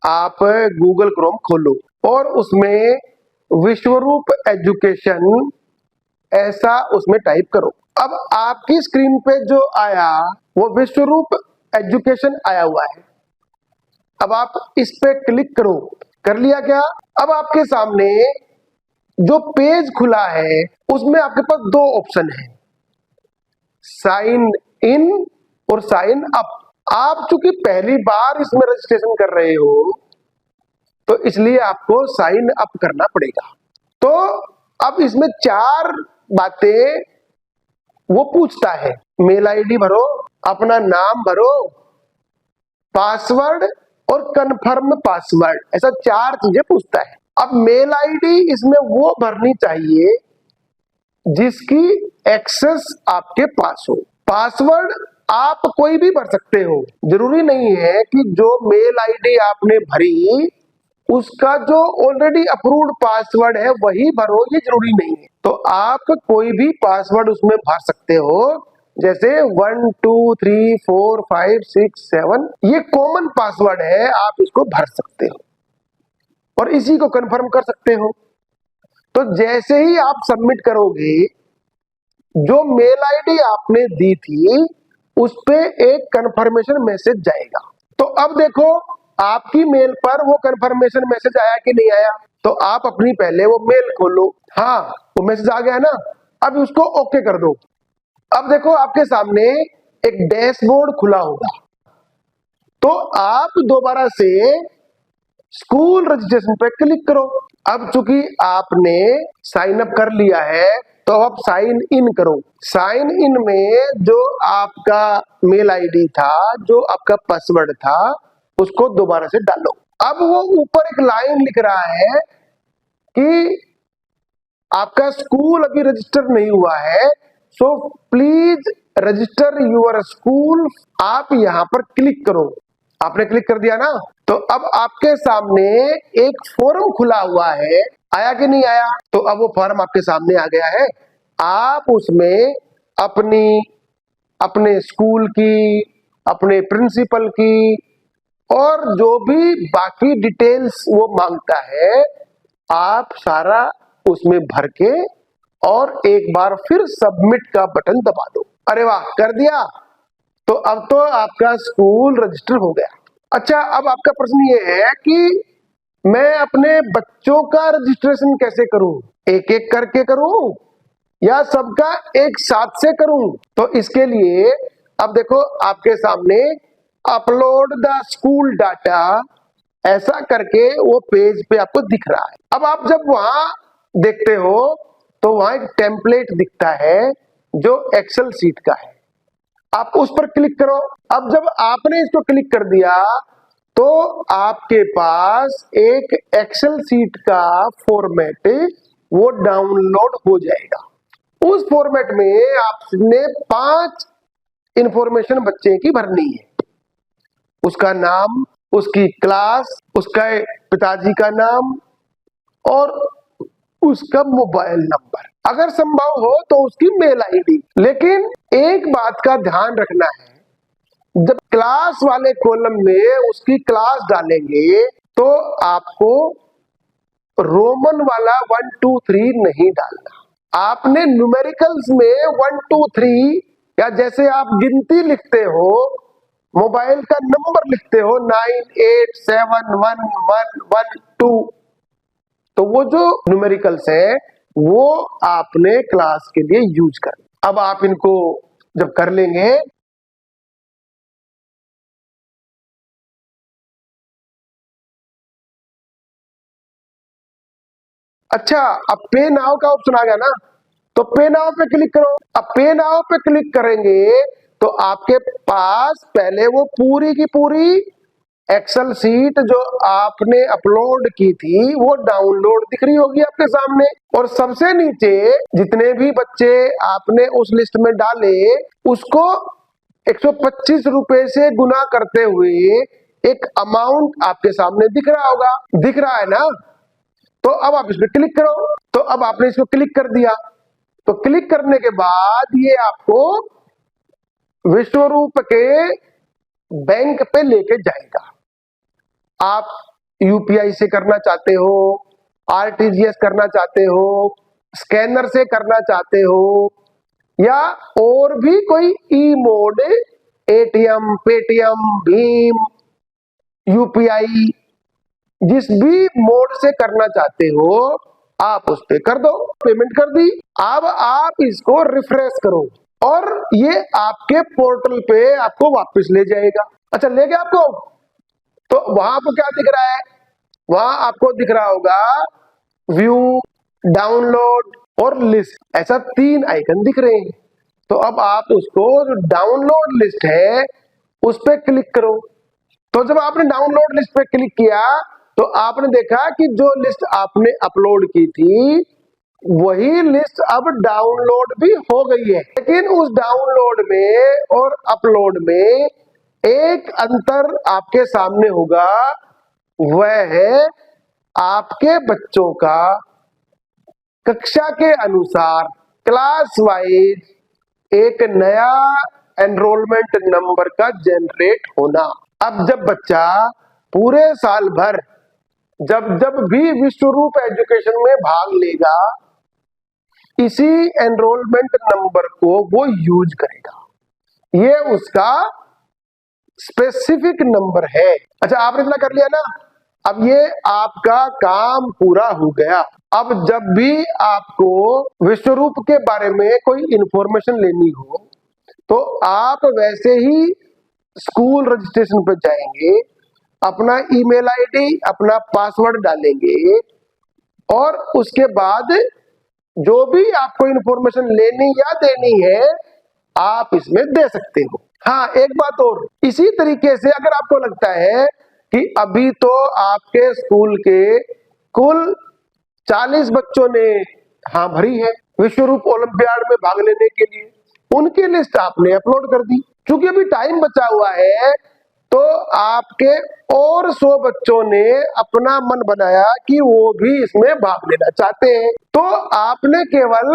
आप Google Chrome खोलो और उसमें विश्वरूप एजुकेशन ऐसा उसमें टाइप करो। अब आपकी स्क्रीन पे जो आया वो विश्वरूप एजुकेशन आया हुआ है। अब आप इस पे क्लिक करो। कर लिया क्या? अब आपके सामने जो पेज खुला है उसमें आपके पास दो ऑप्शन है, साइन इन और साइन अप। आप चूंकि पहली बार इसमें रजिस्ट्रेशन कर रहे हो तो इसलिए आपको साइन अप करना पड़ेगा। तो अब इसमें चार बातें वो पूछता है, मेल आईडी भरो, अपना नाम भरो, पासवर्ड और कंफर्म पासवर्ड, ऐसा चार चीजें पूछता है। अब मेल आईडी इसमें वो भरनी चाहिए जिसकी एक्सेस आपके पास हो। पासवर्ड आप कोई भी भर सकते हो, जरूरी नहीं है कि जो मेल आईडी आपने भरी उसका जो ऑलरेडी अप्रूव्ड पासवर्ड है वही भरो, ये जरूरी नहीं है। तो आप कोई भी पासवर्ड उसमें भर सकते हो, जैसे 1 2 3 4 5 6 7, ये कॉमन पासवर्ड है, आप इसको भर सकते हो और इसी को कंफर्म कर सकते हो। तो जैसे ही आप सबमिट करोगे, जो मेल आईडी आपने दी थी उस पे एक कंफर्मेशन मैसेज जाएगा। तो अब देखो आपकी मेल पर वो कंफर्मेशन मैसेज आया कि नहीं आया। तो आप अपनी पहले वो मेल खोलो, हाँ वो मैसेज आ गया है ना, अब उसको ओके कर दो। अब देखो आपके सामने एक डैशबोर्ड खुला होगा, तो आप दोबारा से स्कूल रजिस्ट्रेशन पे क्लिक करो। अब चूंकि आपने साइन अप कर लिया है तो अब साइन इन करो। साइन इन में जो आपका मेल आईडी था, जो आपका पासवर्ड था, उसको दोबारा से डालो। अब वो ऊपर एक लाइन लिख रहा है कि आपका स्कूल अभी रजिस्टर नहीं हुआ है, so please register your school. आप यहां पर क्लिक करो। आपने क्लिक कर दिया ना, तो अब आपके सामने एक फॉर्म खुला हुआ है, आया कि नहीं आया? तो अब वो फॉर्म आपके सामने आ गया है। आप उसमें अपने स्कूल की, अपने प्रिंसिपल की और जो भी बाकी डिटेल्स वो मांगता है, आप सारा उसमें भर के और एक बार फिर सबमिट का बटन दबा दो। अरे वाह, कर दिया। तो अब तो आपका स्कूल रजिस्टर हो गया। अच्छा, अब आपका प्रश्न ये है कि मैं अपने बच्चों का रजिस्ट्रेशन कैसे करूं? एक एक करके करूं या सबका एक साथ से करूं? तो इसके लिए अब देखो आपके सामने अपलोड द स्कूल डाटा ऐसा करके वो पेज पे आपको दिख रहा है। अब आप जब वहां देखते हो तो वहां एक टेम्पलेट दिखता है जो एक्सेल सीट का है, आप उस पर क्लिक करो। अब जब आपने इसको क्लिक कर दिया तो आपके पास एक एक्सेल सीट का फॉर्मेट वो डाउनलोड हो जाएगा। उस फॉर्मेट में आपने 5 इंफॉर्मेशन बच्चे की भरनी है, उसका नाम, उसकी क्लास, उसका पिताजी का नाम और उसका मोबाइल नंबर, अगर संभव हो तो उसकी मेल आईडी। लेकिन एक बात का ध्यान रखना है, जब क्लास वाले कॉलम में उसकी क्लास डालेंगे तो आपको रोमन वाला 1 2 3 नहीं डालना। आपने न्यूमेरिकल्स में 1 2 3 या जैसे आप गिनती लिखते हो, मोबाइल का नंबर लिखते हो 98711112, तो वो जो न्यूमेरिकल्स है वो आपने क्लास के लिए यूज कर। अब आप इनको जब कर लेंगे, अच्छा अब पे नाउ का ऑप्शन आ गया ना, तो पे नाउ पे क्लिक करो। अब पे नाउ पे क्लिक करेंगे तो आपके पास पहले वो पूरी की पूरी एक्सेल सीट जो आपने अपलोड की थी वो डाउनलोड दिख रही होगी आपके सामने। और सबसे नीचे जितने भी बच्चे आपने उस लिस्ट में डाले उसको 125 रुपए से गुना करते हुए एक अमाउंट आपके सामने दिख रहा होगा, दिख रहा है ना। तो अब आप इस पर क्लिक करो। तो अब आपने इसको क्लिक कर दिया, तो क्लिक करने के बाद ये आपको विश्वरूप के बैंक पे लेके जाएगा। आप यूपीआई से करना चाहते हो, आरटीजीएस करना चाहते हो, स्कैनर से करना चाहते हो, या और भी कोई ई mode, ATM, Paytm, Bhim, UPI, जिस भी मोड से करना चाहते हो आप उस पे कर दो। पेमेंट कर दी। अब आप इसको रिफ्रेश करो और ये आपके पोर्टल पे आपको वापस ले जाएगा। अच्छा, ले गया आपको? तो वहां आपको क्या दिख रहा है? वहां आपको दिख रहा होगा व्यू, डाउनलोड और लिस्ट, ऐसा 3 आइकन दिख रहे हैं। तो अब आप उसको, जो डाउनलोड लिस्ट है, उस पे क्लिक करो। तो जब आपने डाउनलोड लिस्ट पे क्लिक किया तो आपने देखा कि जो लिस्ट आपने अपलोड की थी वही लिस्ट अब डाउनलोड भी हो गई है। लेकिन उस डाउनलोड में और अपलोड में एक अंतर आपके सामने होगा, वह है आपके बच्चों का कक्षा के अनुसार क्लास वाइज एक नया एनरोलमेंट नंबर का जनरेट होना। अब जब बच्चा पूरे साल भर जब जब भी विश्वरूप एजुकेशन में भाग लेगा, इसी एनरोलमेंट नंबर को वो यूज करेगा। ये उसका स्पेसिफिक नंबर है। अच्छा, आपने इतना कर लिया ना, अब ये आपका काम पूरा हो गया। अब जब भी आपको विश्वरूप के बारे में कोई इंफॉर्मेशन लेनी हो तो आप वैसे ही स्कूल रजिस्ट्रेशन पर जाएंगे, अपना ईमेल आईडी, अपना पासवर्ड डालेंगे और उसके बाद जो भी आपको इंफॉर्मेशन लेनी या देनी है आप इसमें दे सकते हो। हाँ, एक बात और, इसी तरीके से अगर आपको लगता है कि अभी तो आपके स्कूल के कुल 40 बच्चों ने हाँ भरी है विश्वरूप ओलंपियाड में भाग लेने के लिए, उनकी लिस्ट आपने अपलोड कर दी। क्योंकि अभी टाइम बचा हुआ है तो आपके और 100 बच्चों ने अपना मन बनाया कि वो भी इसमें भाग लेना चाहते हैं। तो आपने केवल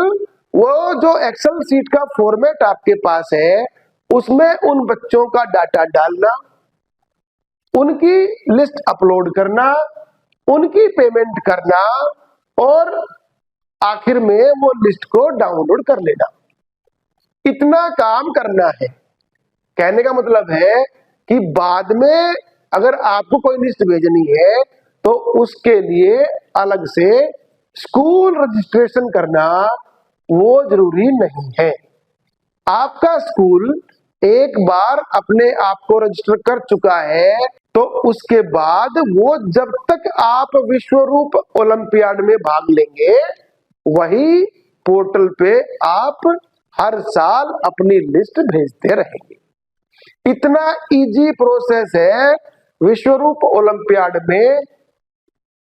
वो जो एक्सेल सीट का फॉर्मेट आपके पास है उसमें उन बच्चों का डाटा डालना, उनकी लिस्ट अपलोड करना, उनकी पेमेंट करना और आखिर में वो लिस्ट को डाउनलोड कर लेना। इतना काम करना है। कहने का मतलब है कि बाद में अगर आपको कोई लिस्ट भेजनी है तो उसके लिए अलग से स्कूल रजिस्ट्रेशन करना वो जरूरी नहीं है। आपका स्कूल एक बार अपने आप को रजिस्टर कर चुका है तो उसके बाद वो जब तक आप विश्वरूप ओलंपियाड में भाग लेंगे वही पोर्टल पे आप हर साल अपनी लिस्ट भेजते रहेंगे। इतना इजी प्रोसेस है विश्वरूप ओलंपियाड में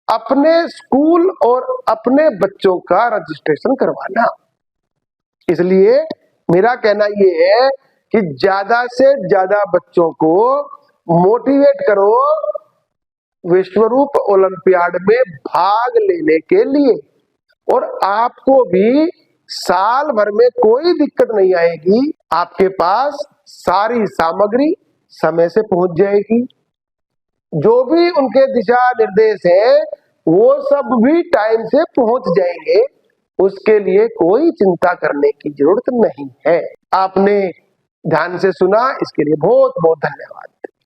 अपने स्कूल और अपने बच्चों का रजिस्ट्रेशन करवाना। इसलिए मेरा कहना यह है कि ज्यादा से ज्यादा बच्चों को मोटिवेट करो विश्वरूप ओलंपियाड में भाग लेने के लिए, और आपको भी साल भर में कोई दिक्कत नहीं आएगी। आपके पास सारी सामग्री समय से पहुंच जाएगी, जो भी उनके दिशा निर्देश है वो सब भी टाइम से पहुंच जाएंगे। उसके लिए कोई चिंता करने की जरूरत नहीं है। आपने ध्यान से सुना, इसके लिए बहुत बहुत धन्यवाद।